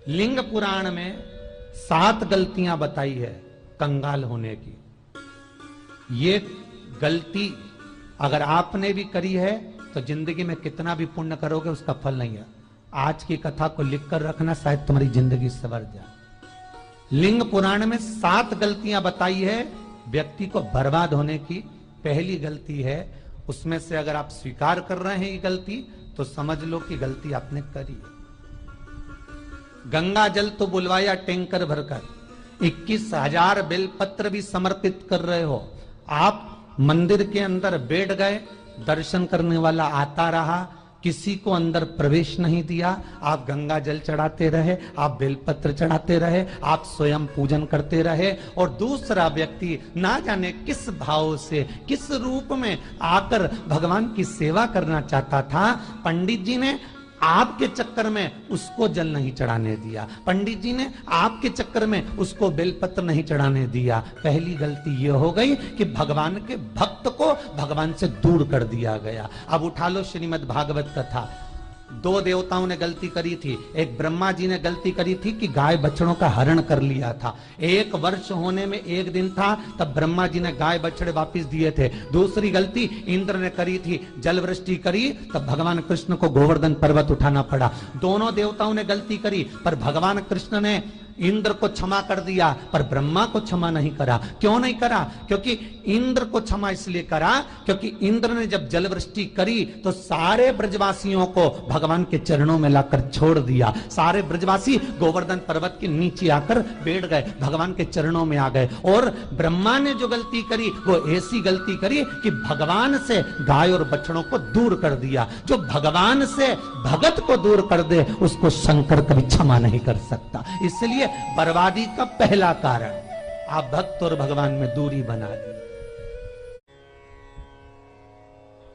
लिंग पुराण में 7 गलतियां बताई है कंगाल होने की। ये गलती अगर आपने भी करी है तो जिंदगी में कितना भी पुण्य करोगे उसका फल नहीं है। आज की कथा को लिखकर रखना, शायद तुम्हारी जिंदगी संवर जाए। लिंग पुराण में 7 गलतियां बताई है व्यक्ति को बर्बाद होने की। पहली गलती है, उसमें से अगर आप स्वीकार कर रहे हैं ये गलती तो समझ लो कि गलती आपने करी है। गंगा जल तो बुलवाया टैंकर भरकर, 21,000 बेलपत्र भी समर्पित कर रहे हो। आप मंदिर के अंदर बैठ गए, दर्शन करने वाला आता रहा, किसी को अंदर प्रवेश नहीं दिया। आप गंगा जल चढ़ाते रहे, आप बेलपत्र चढ़ाते रहे, आप स्वयं पूजन करते रहे, और दूसरा व्यक्ति ना जाने किस भाव से, किस रूप में आकर भगवान की सेवा करना चाहता था। पंडित जी ने आपके चक्कर में उसको जल नहीं चढ़ाने दिया, पंडित जी ने आपके चक्कर में उसको बेलपत्र नहीं चढ़ाने दिया। पहली गलती यह हो गई कि भगवान के भक्त को भगवान से दूर कर दिया गया। अब उठा लो श्रीमद् भागवत कथा। 2 देवताओं ने गलती करी थी। एक ब्रह्मा जी ने गलती करी थी कि गाय बछड़ों का हरण कर लिया था। 1 वर्ष होने में 1 दिन था तब ब्रह्मा जी ने गाय बछड़े वापस दिए थे। दूसरी गलती इंद्र ने करी थी, जल वृष्टि करी तब भगवान कृष्ण को गोवर्धन पर्वत उठाना पड़ा। दोनों देवताओं ने गलती करी, पर भगवान कृष्ण ने इंद्र को क्षमा कर दिया पर ब्रह्मा को क्षमा नहीं करा। क्यों नहीं करा? क्योंकि इंद्र को क्षमा इसलिए करा क्योंकि इंद्र ने जब जलवृष्टि करी तो सारे ब्रजवासियों को भगवान के चरणों में लाकर छोड़ दिया। सारे ब्रजवासी गोवर्धन पर्वत के नीचे आकर बैठ गए, भगवान के चरणों में आ गए। और ब्रह्मा ने जो गलती करी वो ऐसी गलती करी कि भगवान से गाय और बछड़ों को दूर कर दिया। जो भगवान से भगत को दूर कर दे उसको शंकर कभी क्षमा नहीं कर सकता। इसलिए बर्बादी का पहला कारण आप भक्त और भगवान में दूरी बना दी।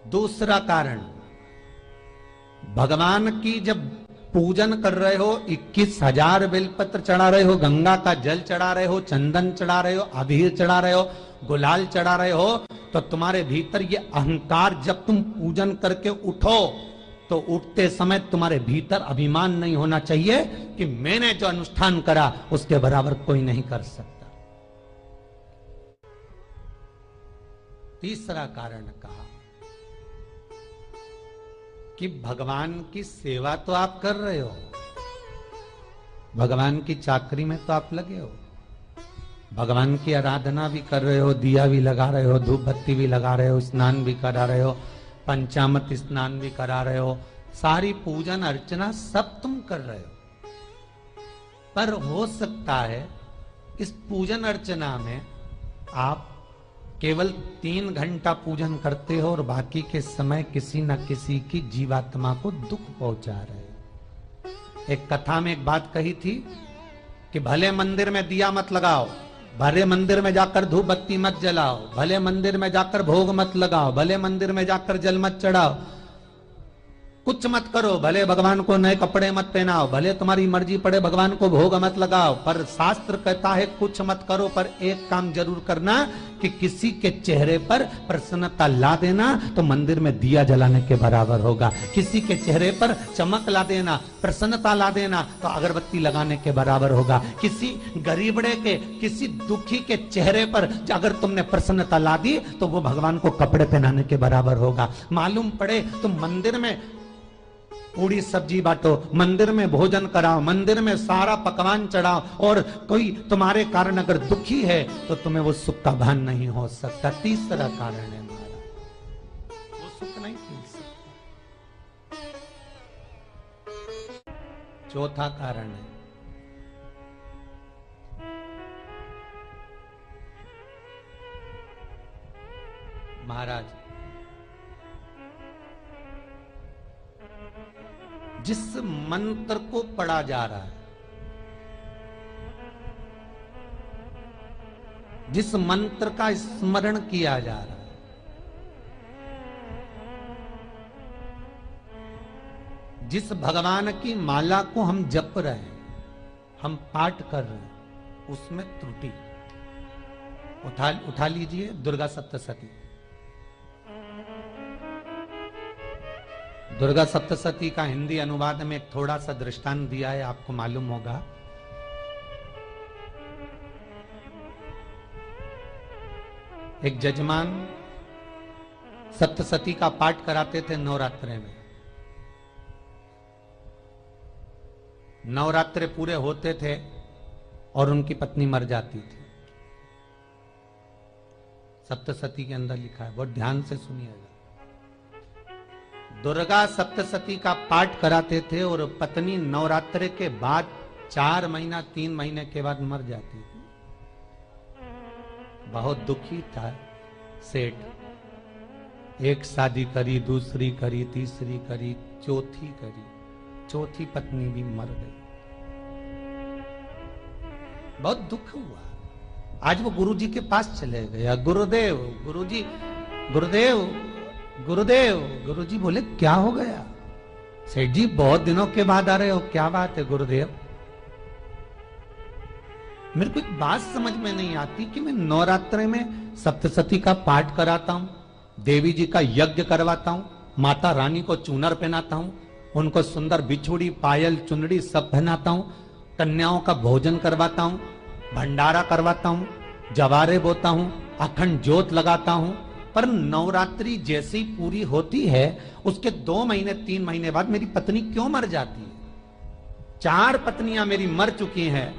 दूसरा कारण, भगवान की जब पूजन कर रहे हो, 21,000 बेलपत्र चढ़ा रहे हो, गंगा का जल चढ़ा रहे हो, चंदन चढ़ा रहे हो, अबीर चढ़ा रहे हो, गुलाल चढ़ा रहे हो, तो तुम्हारे भीतर ये अहंकार, जब तुम पूजन करके उठो तो उठते समय तुम्हारे भीतर अभिमान नहीं होना चाहिए कि मैंने जो अनुष्ठान करा उसके बराबर कोई नहीं कर सकता। तीसरा कारण कहा कि भगवान की सेवा तो आप कर रहे हो, भगवान की चाकरी में तो आप लगे हो, भगवान की आराधना भी कर रहे हो, दिया भी लगा रहे हो, धूप बत्ती भी लगा रहे हो, स्नान भी करा रहे हो, पंचामृत स्नान भी करा रहे हो, सारी पूजन अर्चना सब तुम कर रहे हो। पर हो सकता है इस पूजन अर्चना में आप केवल 3 घंटा पूजन करते हो और बाकी के समय किसी न किसी की जीवात्मा को दुख पहुंचा रहे हो। एक कथा में एक बात कही थी कि भले मंदिर में दिया मत लगाओ, भले मंदिर में जाकर धूप बत्ती मत जलाओ, भले मंदिर में जाकर भोग मत लगाओ, भले मंदिर में जाकर जल मत चढ़ाओ, कुछ मत करो, भले भगवान को नए कपड़े मत पहनाओ, भले तुम्हारी मर्जी पड़े भगवान को भोग मत लगाओ, पर शास्त्र कहता है कुछ मत करो, पर एक काम जरूर करना कि किसी के चेहरे पर प्रसन्नता ला देना तो मंदिर में दिया जलाने के बराबर होगा। किसी के चेहरे पर चमक ला देना, प्रसन्नता ला देना तो अगरबत्ती लगाने के बराबर होगा। किसी गरीबड़े के, किसी दुखी के चेहरे पर अगर तुमने प्रसन्नता ला दी तो वो भगवान को कपड़े पहनाने के बराबर होगा। मालूम पड़े तुम मंदिर में पूरी सब्जी बांटो, मंदिर में भोजन कराओ, मंदिर में सारा पकवान चढ़ाओ, और कोई तुम्हारे कारण अगर दुखी है तो तुम्हें वो सुख का भान नहीं हो सकता। तीसरा कारण है हमारा, वो सुख नहीं मिल सकता। चौथा कारण है महाराज, जिस मंत्र को पढ़ा जा रहा है, जिस मंत्र का स्मरण किया जा रहा है, जिस भगवान की माला को हम जप रहे हैं, हम पाठ कर रहे हैं, उसमें त्रुटि। उठा लीजिए दुर्गा सप्तशती। दुर्गा सप्तशती का हिंदी अनुवाद में एक थोड़ा सा दृष्टांत दिया है, आपको मालूम होगा। एक जजमान सप्तशती का पाठ कराते थे नवरात्रे में। नवरात्रे पूरे होते थे और उनकी पत्नी मर जाती थी। सप्तशती के अंदर लिखा है, बहुत ध्यान से सुनिएगा। दुर्गा सप्तशती का पाठ कराते थे और पत्नी नवरात्रे के बाद 4 महीना 3 महीने के बाद मर जाती थी। बहुत दुखी था सेठ। एक शादी करी, दूसरी करी, तीसरी करी, चौथी करी, चौथी पत्नी भी मर गई। बहुत दुख हुआ। आज वो गुरुजी के पास चले गया, गुरुदेव, गुरुजी, गुरुदेव, गुरुदेव। गुरुजी बोले क्या हो गया? सेठ जी बहुत दिनों के बाद आ रहे हो, क्या बात है गुरुदेव? मेरे को एक बात समझ में नहीं आती कि मैं नवरात्रे में सप्तशती का पाठ कराता हूं, देवी जी का यज्ञ करवाता हूं, माता रानी को चूनर पहनाता हूं, उनको सुंदर बिछुड़ी, पायल, चुनरी सब पहनाता हूं, कन्याओं का भोजन करवाता हूं, भंडारा करवाता हूं, जवारे बोता हूं, अखंड ज्योत लगाता हूं, पर नवरात्रि जैसे ही पूरी होती है उसके 2 महीने 3 महीने बाद मेरी पत्नी क्यों मर जाती है? 4 पत्नियां मेरी मर चुकी हैं,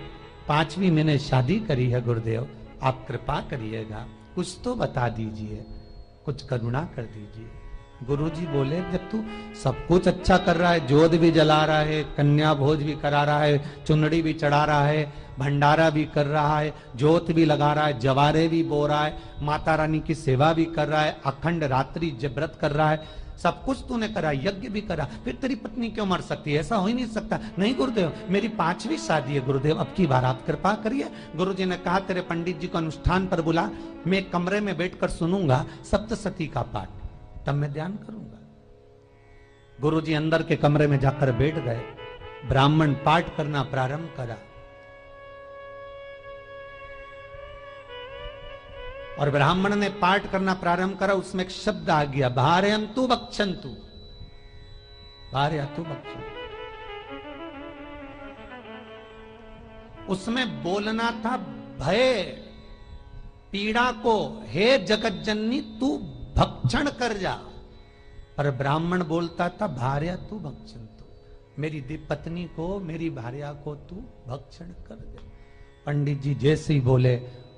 5वीं मैंने शादी करी है। गुरुदेव आप कृपा करिएगा, कुछ तो बता दीजिए, कुछ करुणा कर दीजिए। गुरुजी बोले जब तू सब कुछ अच्छा कर रहा है, ज्योत भी जला रहा है, कन्या भोज भी करा रहा है, चुनरी भी चढ़ा रहा है, भंडारा भी कर रहा है, ज्योत भी लगा रहा है, जवारे भी बो रहा है, माता रानी की सेवा भी कर रहा है, अखंड रात्रि व्रत कर रहा है, सब कुछ तूने करा, यज्ञ भी करा, फिर तेरी पत्नी क्यों मर सकती है? ऐसा हो ही नहीं सकता। नहीं गुरुदेव, मेरी 5वीं शादी है गुरुदेव, अब की बार आप कृपा करिए। गुरुजी ने कहा तेरे पंडित जी को अनुष्ठान पर बुला, मैं कमरे में बैठकर सुनूंगा सप्तशती का पाठ, तब मैं ध्यान करूंगा। गुरुजी अंदर के कमरे में जाकर बैठ गए, ब्राह्मण पाठ करना प्रारंभ करा और ब्राह्मण ने पाठ करना प्रारंभ करा। उसमें एक शब्द आ गया, भारयंतु बक्षंतु, भारयंतु बक्षंतु। उसमें बोलना था भय, पीड़ा को, हे जगत जननी तू भक्षण कर जा, पर ब्राह्मण बोलता था भार्या तू भक्षंतु, मेरी पत्नी को, मेरी भार्या को तू भक्षण कर दे। पंडित जी जैसे ही बोले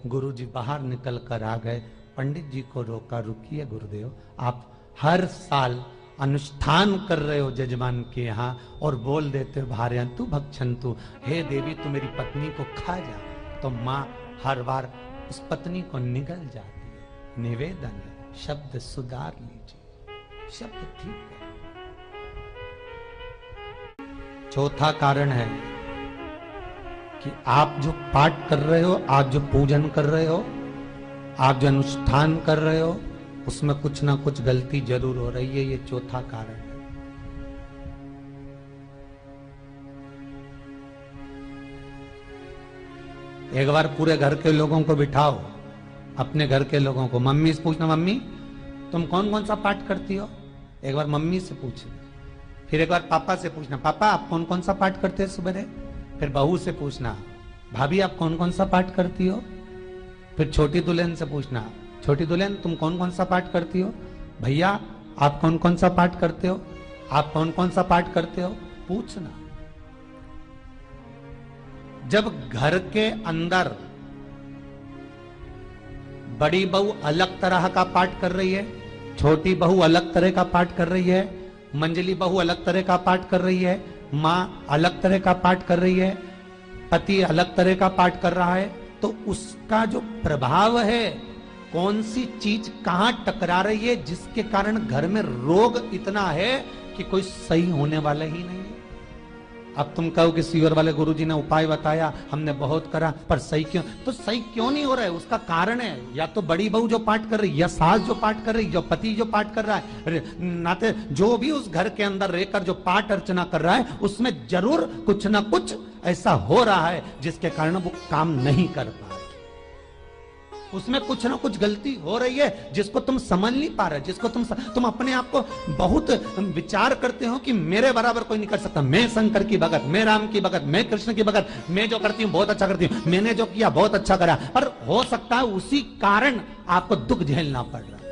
गुरुजी बाहर निकल कर आ गए। पंडित जी को रोका, रुकिए गुरुदेव, आप हर साल अनुष्ठान कर रहे हो जजमान के यहाँ और बोल देते हो भार्यंतु भक्षंतु, हे देवी तू मेरी पत्नी को खा जा, तो माँ हर बार उस पत्नी को निगल जाती है। निवेदन है, शब्द सुधार लीजिए, शब्द ठीक है। चौथा कारण है कि आप जो पाठ कर रहे हो, आप जो पूजन कर रहे हो, आप जो अनुष्ठान कर रहे हो, उसमें कुछ ना कुछ गलती जरूर हो रही है। ये चौथा कारण है। एक बार पूरे घर के लोगों को बिठाओ, अपने घर के लोगों को, मम्मी से पूछना, मम्मी तुम कौन कौन सा पाठ करती हो? एक बार मम्मी से पूछना। फिर एक बार पापा से पूछना, पापा आप कौन कौन सा पाठ करते हैं सुबह? फिर बहू से पूछना, भाभी आप कौन कौन सा पाठ करती हो? फिर छोटी दुल्हन से पूछना, छोटी दुल्हन तुम कौन कौन सा पाठ करती हो? भैया आप कौन कौन सा पाठ करते हो? आप कौन कौन सा पाठ करते हो? पूछना। जब घर के अंदर बड़ी बहू अलग तरह का पाठ कर रही है, छोटी बहू अलग तरह का पाठ कर रही है, मंजली बहू अलग तरह का पाठ कर रही है, माँ अलग तरह का पाठ कर रही है, पति अलग तरह का पाठ कर रहा है, तो उसका जो प्रभाव है, कौन सी चीज कहां टकरा रही है, जिसके कारण घर में रोग इतना है कि कोई सही होने वाला ही नहीं है। अब तुम कहो कि सीवर वाले गुरुजी ने उपाय बताया, हमने बहुत करा, पर सही क्यों? तो सही क्यों नहीं हो रहा है? उसका कारण है या तो बड़ी बहू जो पाठ कर रही, या सास जो पाठ कर रही, जो पति जो पाठ कर रहा है, नाते जो भी उस घर के अंदर रहकर जो पाठ अर्चना कर रहा है, उसमें जरूर कुछ ना कुछ ऐसा हो रहा है जिसके कारण वो काम नहीं कर पा रहे। उसमें कुछ ना कुछ गलती हो रही है जिसको तुम समझ नहीं पा रहे, जिसको तुम अपने आप को बहुत विचार करते हो कि मेरे बराबर कोई नहीं कर सकता, मैं शंकर की भगत, मैं राम की भगत, मैं कृष्ण की भगत, मैं जो करती हूँ बहुत अच्छा करती हूँ, मैंने जो किया बहुत अच्छा करा। पर हो सकता है उसी कारण आपको दुख झेलना पड़ रहा।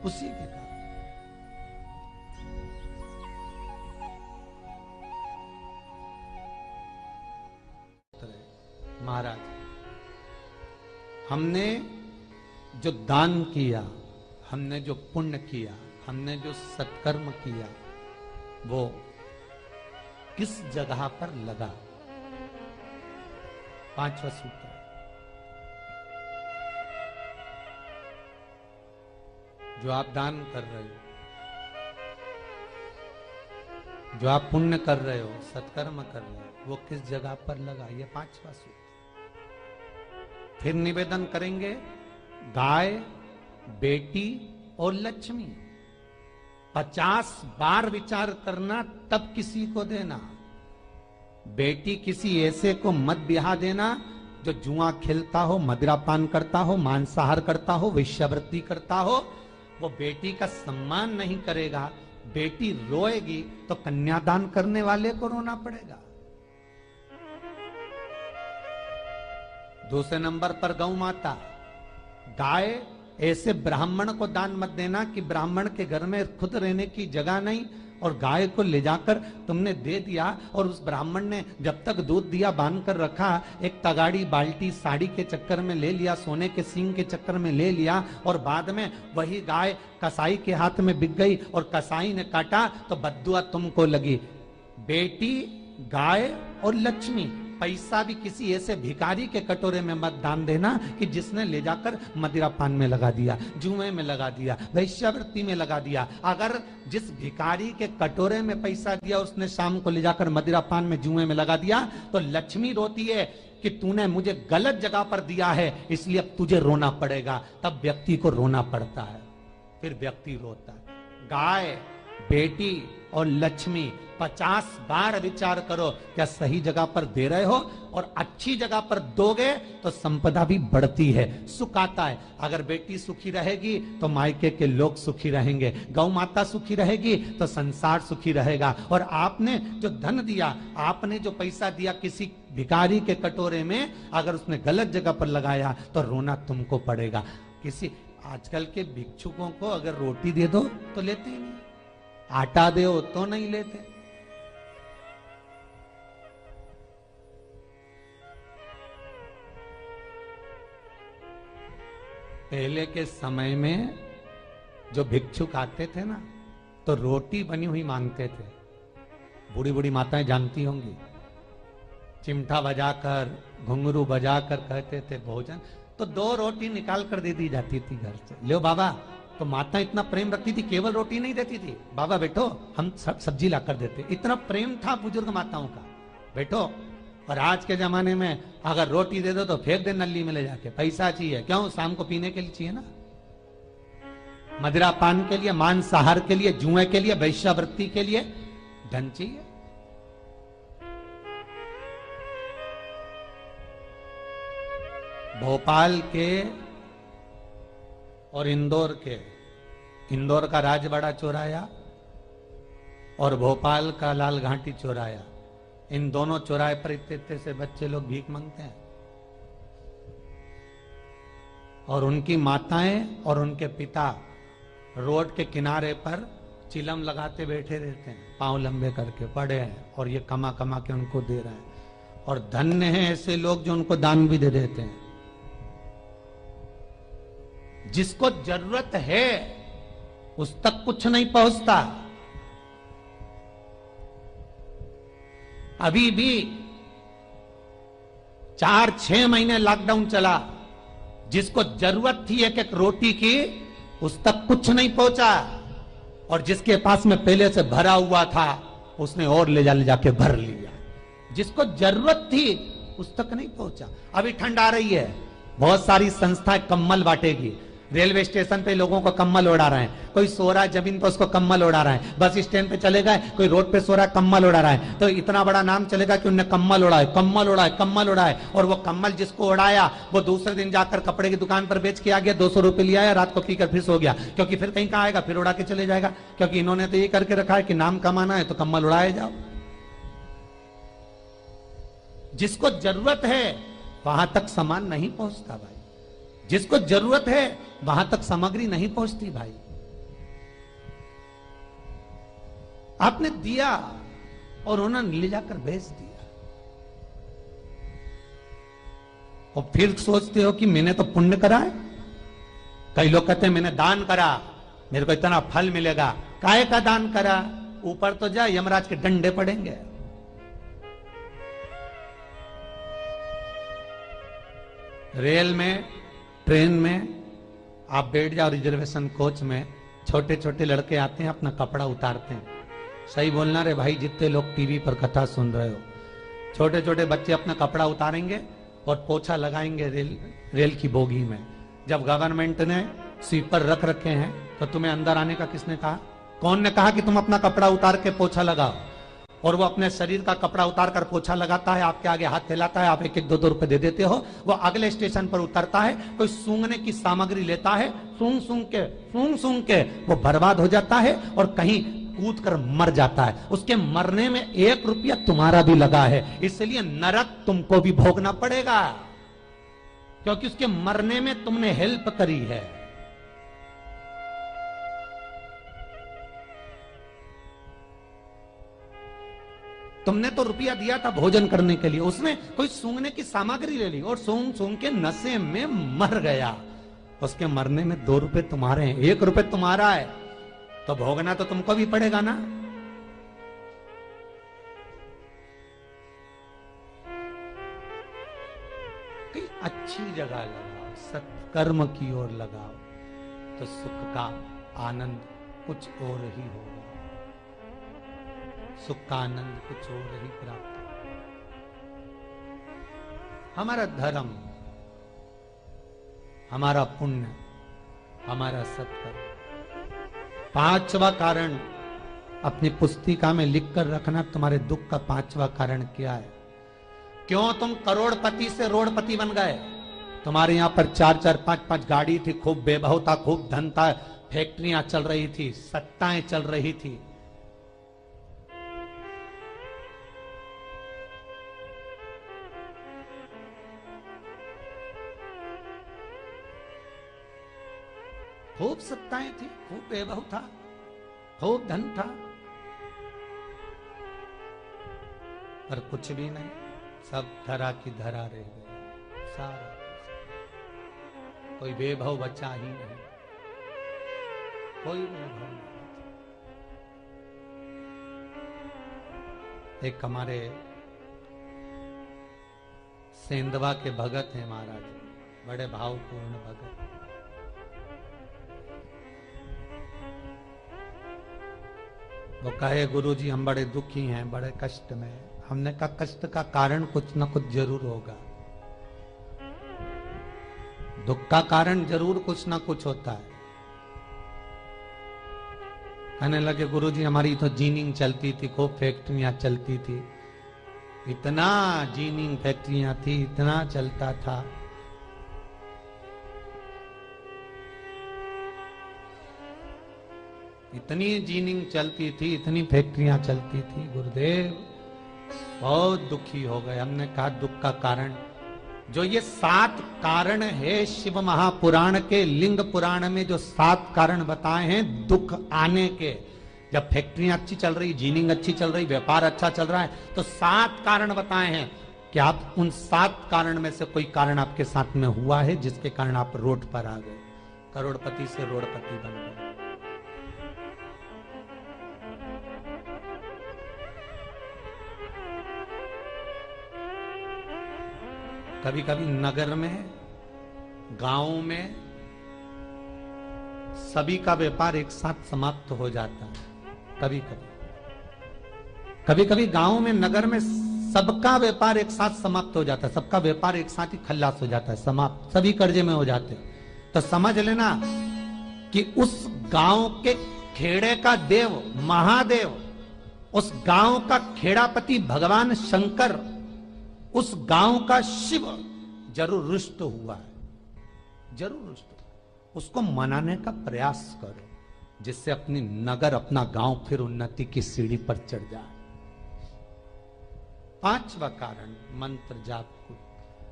उसी के कारण महाराज, हमने जो दान किया, हमने जो पुण्य किया, हमने जो सत्कर्म किया, वो किस जगह पर लगा? पांचवा सूत्र, जो आप दान कर रहे हो, जो आप पुण्य कर रहे हो, सत्कर्म कर रहे हो, वो किस जगह पर लगा? ये पांचवा सूत्र। फिर निवेदन करेंगे, गाय, बेटी और लक्ष्मी 50 बार विचार करना, तब किसी को देना। बेटी किसी ऐसे को मत ब्याह देना जो जुआ खेलता हो, मदिरापान करता हो, मांसाहार करता हो, वेश्यावृत्ति करता हो। वो बेटी का सम्मान नहीं करेगा, बेटी रोएगी तो कन्यादान करने वाले को रोना पड़ेगा। दूसरे नंबर पर गौ माता, गाय ऐसे ब्राह्मण को दान मत देना कि ब्राह्मण के घर में खुद रहने की जगह नहीं और गाय को ले जाकर तुमने दे दिया और उस ब्राह्मण ने जब तक दूध दिया बांध कर रखा, एक तगाड़ी बाल्टी साड़ी के चक्कर में ले लिया, सोने के सींग के चक्कर में ले लिया और बाद में वही गाय कसाई के हाथ में बिक गई और कसाई ने काटा तो बद्दुआ तुमको लगी। बेटी, गाय और लक्ष्मी, पैसा भी किसी ऐसे भिखारी के कटोरे में मत दान देना कि जिसने ले जाकर मदिरा पान में लगा दिया, जुए में लगा दिया, वैश्यावृत्ति में लगा दिया। अगर जिस भिखारी के कटोरे में पैसा दिया उसने शाम को ले जाकर मदिरा पान में, जुए में लगा दिया, तो लक्ष्मी रोती है कि तूने मुझे गलत जगह पर दिया है, इसलिए अब तुझे रोना पड़ेगा। तब व्यक्ति को रोना पड़ता है, फिर व्यक्ति रोता है। गाय, बेटी और लक्ष्मी 50 बार विचार करो, क्या सही जगह पर दे रहे हो? और अच्छी जगह पर दोगे तो संपदा भी बढ़ती है, सुख आता है। अगर बेटी सुखी रहेगी तो मायके के लोग सुखी रहेंगे, गौ माता सुखी रहेगी तो संसार सुखी रहेगा। और आपने जो धन दिया, आपने जो पैसा दिया किसी भिखारी के कटोरे में, अगर उसने गलत जगह पर लगाया तो रोना तुमको पड़ेगा। किसी आजकल के भिक्षुकों को अगर रोटी दे दो तो लेते ही नहीं, आटा दो तो नहीं लेते। पहले के समय में जो भिक्षुक आते थे ना, तो रोटी बनी हुई मांगते थे। बूढ़ी बूढ़ी माताएं जानती होंगी, चिमटा बजाकर, घुंघरू बजाकर कहते थे भोजन, तो 2 रोटी निकाल कर दे दी जाती थी घर से। लो बाबा, तो माता इतना प्रेम रखती थी, केवल रोटी नहीं देती थी, बाबा बैठो हम सब्जी ला कर देते। इतना प्रेम था बुजुर्ग माताओं का, बैठो। और आज के जमाने में अगर रोटी दे दो तो फेंक दे नली में ले जाके, पैसा चाहिए। क्यों? शाम को पीने के लिए चाहिए ना, मदिरा पान के लिए, मांसाहार के लिए, जुए के लिए, वैश्यावृत्ति के लिए धन चाहिए। भोपाल के और इंदौर के, इंदौर का राजवाड़ा चौराया और भोपाल का लाल घाटी चौराया, इन दोनों चौराहे पर इतने से बच्चे लोग भीख मांगते हैं और उनकी माताएं और उनके पिता रोड के किनारे पर चिलम लगाते बैठे रहते हैं, पांव लंबे करके पड़े हैं और ये कमा कमा के उनको दे रहे हैं। और धन्य हैं ऐसे लोग जो उनको दान भी दे देते हैं। जिसको जरूरत है उस तक कुछ नहीं पहुंचता। अभी भी 4-6 महीने लॉकडाउन चला, जिसको जरूरत थी एक एक रोटी की उस तक कुछ नहीं पहुंचा, और जिसके पास में पहले से भरा हुआ था उसने और ले जाके भर लिया। जिसको जरूरत थी उस तक नहीं पहुंचा। अभी ठंड आ रही है, बहुत सारी संस्थाएं कंबल बांटेगी, रेलवे स्टेशन पे लोगों को कम्बल उड़ा रहे हैं, कोई सो रहा है जमीन पर उसको कम्बल उड़ा रहा है, बस स्टैंड पे चले गए कोई रोड पे सो रहा है कम्बल उड़ा रहा है, तो इतना बड़ा नाम चलेगा कि उनने कम्बल उड़ाए, कम्बल उड़ाए, कम्बल उड़ाए। और वो कम्बल जिसको उड़ाया वो दूसरे दिन जाकर कपड़े की दुकान पर बेच के आ गया, 200 रुपए लिया, रात को पीकर फिर सो गया, क्योंकि फिर कहीं कहाँ आएगा, फिर उड़ा के चले जाएगा, क्योंकि इन्होंने तो ये करके रखा है कि नाम कमाना है तो कम्बल उड़ाए जाओ। जिसको जरूरत है वहां तक सामान नहीं पहुंचता भाई, जिसको जरूरत है वहां तक सामग्री नहीं पहुंचती भाई। आपने दिया और उन्होंने ले जाकर बेच दिया, और फिर सोचते हो कि मैंने तो पुण्य करा है। कई लोग कहते हैं मैंने दान करा, मेरे को इतना फल मिलेगा। काहे का दान करा? ऊपर तो जा, यमराज के डंडे पड़ेंगे। रेल में, ट्रेन में आप बैठ जाओ, रिजर्वेशन कोच में, छोटे छोटे लड़के आते हैं अपना कपड़ा उतारते हैं। सही बोलना रे भाई, जितने लोग टीवी पर कथा सुन रहे हो, छोटे छोटे बच्चे अपना कपड़ा उतारेंगे और पोछा लगाएंगे रेल की बोगी में। जब गवर्नमेंट ने स्वीपर रख रखे हैं तो तुम्हें अंदर आने का किसने कहा? कौन ने कहा कि तुम अपना कपड़ा उतार के पोछा लगाओ? और वो अपने शरीर का कपड़ा उतार कर पोछा लगाता है, आपके आगे हाथ फैलाता है, आप 1-1, 2-2 रुपए दे देते हो। वो अगले स्टेशन पर उतरता है, कोई सूंघने की सामग्री लेता है, सूंघ सूंघ के वो बर्बाद हो जाता है और कहीं कूद कर मर जाता है। उसके मरने में 1 रुपया तुम्हारा भी लगा है, इसलिए नरक तुमको भी भोगना पड़ेगा, क्योंकि उसके मरने में तुमने हेल्प करी है। तुमने तो रुपया दिया था भोजन करने के लिए, उसने कोई सूंघने की सामग्री ले ली और सूंघ सूंघ के नशे में मर गया। उसके मरने में 2 रुपए तुम्हारे हैं, 1 रुपए तुम्हारा है, तो भोगना तो तुमको भी पड़ेगा ना। कहीं अच्छी जगह लगाओ, सत्कर्म की ओर लगाओ, तो सुख का आनंद कुछ और ही होगा, सुख का आनंद कुछ और ही प्राप्त होगा। हमारा धर्म, हमारा पुण्य, हमारा सत्कर्म। 5वां कारण अपनी पुस्तिका में लिखकर रखना, तुम्हारे दुख का 5वां कारण क्या है? क्यों तुम करोड़पति से रोड़पति बन गए? तुम्हारे यहां पर 4-4, 5-5 गाड़ी थी, खूब वैभव था, खूब धन था, फैक्ट्रियां चल रही थी, सत्ताएं चल रही थी। खूब सत्ताएं थी, खूब वैभव था, खूब धन था, पर कुछ भी नहीं, सब धरा की धरा रह गए। सारा कोई वैभव बचा ही नहीं, कोई वैभव नहीं। एक हमारे सेंधवा के भगत हैं महाराज, बड़े भावपूर्ण भगत। वो कहे गुरुजी हम बड़े दुखी हैं, बड़े कष्ट में। हमने कहा कष्ट का कारण कुछ ना कुछ जरूर होगा, दुख का कारण जरूर कुछ ना कुछ होता है। कहने लगे गुरुजी हमारी तो जीनिंग चलती थी, खूब फैक्ट्रियां चलती थी, इतना जीनिंग फैक्ट्रियां थी, इतना चलता था। इतनी जीनिंग चलती थी, इतनी फैक्ट्रियां चलती थी, गुरुदेव बहुत दुखी हो गए। हमने कहा दुख का कारण, जो ये 7 कारण है शिव महापुराण के, लिंग पुराण में जो 7 कारण बताए हैं दुख आने के, जब फैक्ट्रियां अच्छी चल रही, जीनिंग अच्छी चल रही, व्यापार अच्छा चल रहा है, तो 7 कारण बताए हैं कि आप उन 7 कारण में से कोई कारण आपके साथ में हुआ है जिसके कारण आप रोड पर आ गए, करोड़पति से रोडपति बन गए। कभी कभी नगर में, गांव में सभी का व्यापार एक साथ समाप्त हो जाता है। कभी कभी गांव में, नगर में सबका व्यापार एक साथ समाप्त हो जाता है, सबका व्यापार एक साथ ही खल्लास हो जाता है, समाप्त, सभी कर्जे में हो जाते हैं। तो समझ लेना कि उस गांव के खेड़े का देव महादेव, उस गांव का खेड़ापति भगवान शंकर, उस गांव का शिव जरूर रुष्ट हुआ है, जरूर रुष्ट हुआ। उसको मनाने का प्रयास करो, जिससे अपनी नगर, अपना गांव फिर उन्नति की सीढ़ी पर चढ़ जाए। पांचवा कारण मंत्र जाप को,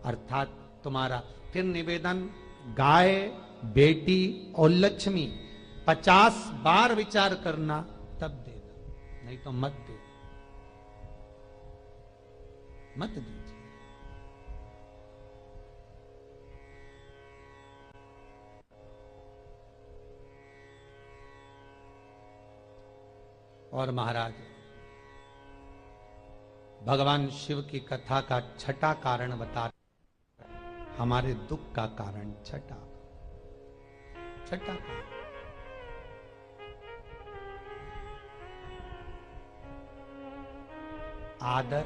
अर्थात तुम्हारा फिर निवेदन, गाय, बेटी और लक्ष्मी 50 बार विचार करना, तब देना, नहीं तो मत दे, मत दीजिए। और महाराज भगवान शिव की कथा का छठा कारण बता, हमारे दुख का कारण छठा कारण, आदर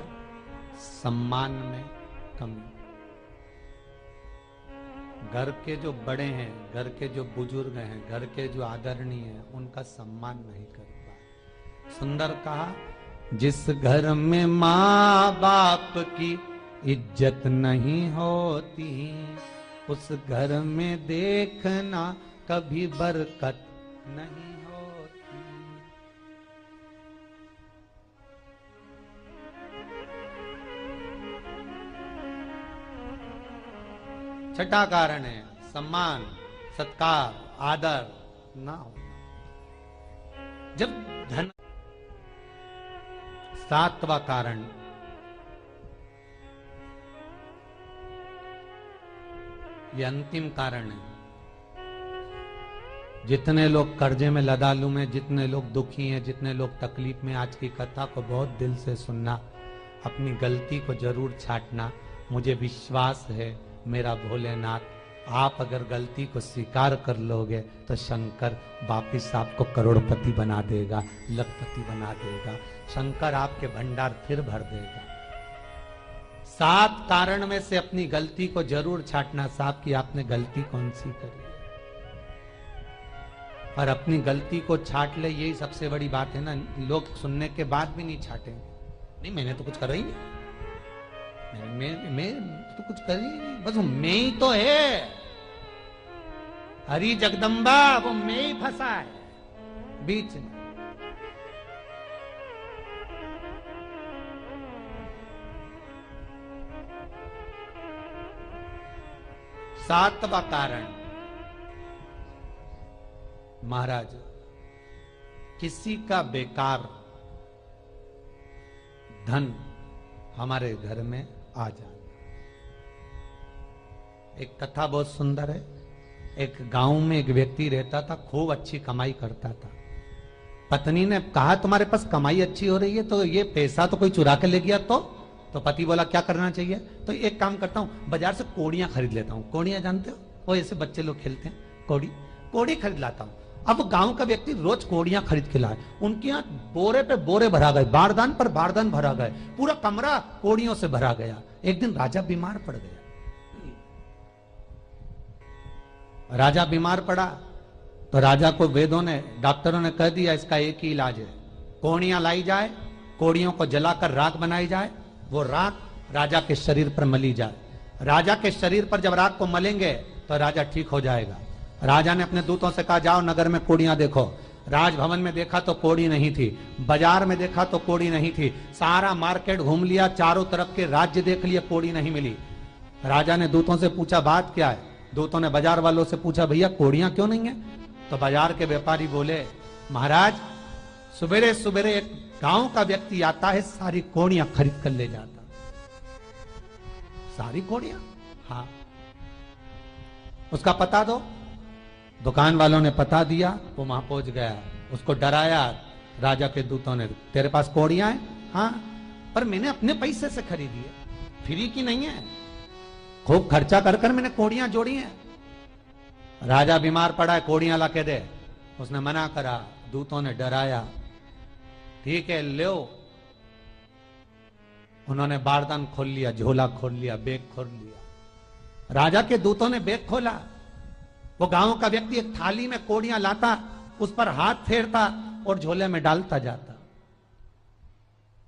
सम्मान में कमी। घर के जो बड़े हैं, घर के जो बुजुर्ग हैं, घर के जो आदरणीय हैं, उनका सम्मान नहीं कर पाए। सुंदर कहा, जिस घर में माँ बाप की इज्जत नहीं होती, उस घर में देखना कभी बरकत नहीं होती। छठा कारण है सम्मान, सत्कार, आदर ना होना। जब धन, सातवां कारण ये अंतिम कारण है। जितने लोग कर्जे में, लदालू में, जितने लोग दुखी हैं, जितने लोग तकलीफ में, आज की कथा को बहुत दिल से सुनना, अपनी गलती को जरूर छांटना। मुझे विश्वास है मेरा भोलेनाथ, आप अगर गलती को स्वीकार कर लोगे तो शंकर वापिस आपको करोड़पति बना देगा, लखपति बना देगा। शंकर आपके भंडार फिर भर देगा। 7 कारण में से अपनी गलती को जरूर छांटना साहब कि आपने गलती कौन सी करी, और अपनी गलती को छांट ले, यही सबसे बड़ी बात है ना। लोग सुनने के बाद भी नहीं छाटेंगे, नहीं मैंने तो कुछ करा ही नहीं, मैं तो कुछ कर ही नहीं, बस मैं ही तो है, हरी जगदम्बा वो मैं ही फंसा है बीच में। सातवां कारण महाराज, किसी का बेकार धन हमारे घर में आ जाना। एक कथा बहुत सुंदर है। एक गांव में एक व्यक्ति रहता था, खूब अच्छी कमाई करता था। पत्नी ने कहा तुम्हारे पास कमाई अच्छी हो रही है तो ये पैसा तो कोई चुरा के ले गया तो पति बोला क्या करना चाहिए, तो एक काम करता हूं, बाजार से कोड़ियां खरीद लेता हूं। कोड़ियां जानते हो, वो ऐसे बच्चे लोग खेलते हैं, कोड़ी खरीद लाता हूं। अब गांव का व्यक्ति रोज कोड़ियां खरीद के लाए, उनके यहाँ बोरे पे बोरे भरा गए, बारदान पर बारदान भरा गए, पूरा कमरा कोड़ियों से भरा गया। एक दिन राजा बीमार पड़ गया। राजा बीमार पड़ा तो राजा को वेदों ने, डॉक्टरों ने कह दिया इसका एक ही इलाज है, कोड़ियां लाई जाए, कोड़ियों को जलाकर राख बनाई जाए, वो राख राजा के शरीर पर मली जाए। राजा के शरीर पर जब राख को मलेंगे तो राजा ठीक हो जाएगा। राजा ने अपने दूतों से कहा जाओ नगर में कोड़ियां देखो। राजभवन में देखा तो कोड़ी नहीं थी, बाजार में देखा तो कोड़ी नहीं थी, सारा मार्केट घूम लिया, चारों तरफ के राज्य देख लिया, कोड़ी नहीं मिली। राजा ने दूतों से पूछा बात क्या है। दूतों ने बाजार वालों से पूछा भैया कोड़ियां क्यों नहीं है। तो बाजार के व्यापारी बोले महाराज सवेरे सवेरे एक गांव का व्यक्ति आता है, सारी कोड़ियां खरीद कर ले जाता। सारी कोड़ियां, हाँ उसका पता दो। दुकान वालों ने पता दिया, वो वहां पहुंच गया, उसको डराया। राजा के दूतों ने, तेरे पास कोड़ियां हैं? हाँ, पर मैंने अपने पैसे से खरीदी है, फ्री की नहीं है, खूब खर्चा कर कर मैंने कोड़ियां जोड़ी हैं। राजा बीमार पड़ा है, कोड़ियां ला के दे। उसने मना करा, दूतों ने डराया, ठीक है लो। उन्होंने बारदान खोल लिया, झोला खोल लिया, बैग खोल लिया। राजा के दूतों ने बैग खोला, वो गांव का व्यक्ति एक थाली में कोड़ियां लाता, उस पर हाथ फेरता और झोले में डालता जाता,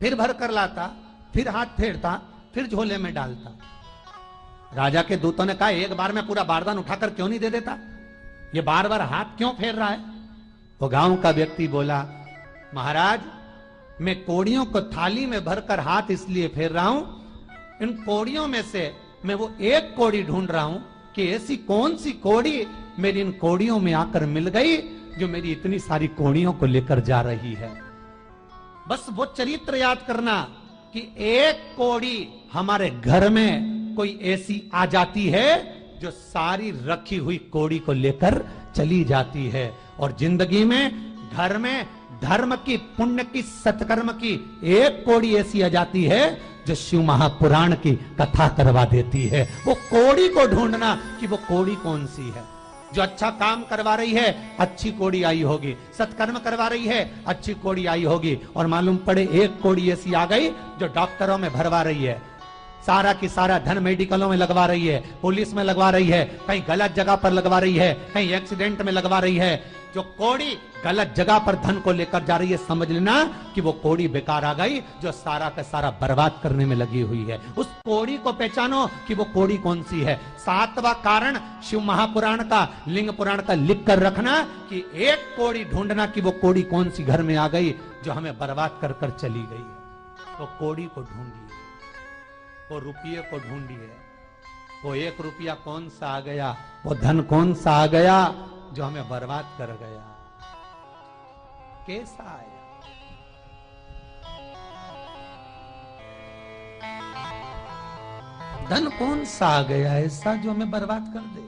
फिर भर कर लाता, फिर हाथ फेरता, फिर झोले में डालता। राजा के दूतों ने कहा, एक बार में पूरा बारदान उठाकर क्यों नहीं दे देता, ये बार बार हाथ क्यों फेर रहा है? वो गांव का व्यक्ति बोला, महाराज मैं कोड़ियों को थाली में भरकर हाथ इसलिए फेर रहा हूं, इन कोड़ियों में से मैं वो एक कोड़ी ढूंढ रहा हूं कि ऐसी कौन सी कोड़ी मेरी इन कोड़ियों में आकर मिल गई जो मेरी इतनी सारी कोड़ियों को लेकर जा रही है। बस वो चरित्र याद करना कि एक कोड़ी हमारे घर में कोई ऐसी आ जाती है जो सारी रखी हुई कोड़ी को लेकर चली जाती है। और जिंदगी में घर में धर्म की, पुण्य की, सत्कर्म की एक कोड़ी ऐसी आ जाती है जो शिव महापुराण की कथा करवा देती है। वो कोड़ी को ढूंढना कि वो कोड़ी कौन सी है। जो अच्छा काम करवा रही है अच्छी कोड़ी आई होगी, सत्कर्म करवा रही है अच्छी कोड़ी आई होगी, और मालूम पड़े एक कोड़ी ऐसी आ गई जो डॉक्टरों में भरवा रही है, सारा की सारा धन मेडिकलों में लगवा रही है, पुलिस में लगवा रही है, कहीं गलत जगह पर लगवा रही है, कहीं एक्सीडेंट में लगवा रही है। जो कोड़ी गलत जगह पर धन को लेकर जा रही है, समझ लेना कि वो कोड़ी बेकार आ गई जो सारा का सारा बर्बाद करने में लगी हुई है। उस कोड़ी को पहचानो कि वो कोड़ी कौन सी है। 7वां कारण शिव महापुराण का, लिंग पुराण का लिख कर रखना कि एक कोड़ी ढूंढना कि वो कोड़ी कौन सी घर में आ गई जो हमें बर्बाद कर कर चली गई है। तो कोड़ी को ढूंढिए, वो रुपये को ढूंढिए, वो 1 रुपया कौन सा आ गया, वो धन कौन सा आ गया जो हमें बर्बाद कर गया, कैसा आया। धन कौन सा आ गया ऐसा जो हमें बर्बाद कर दे।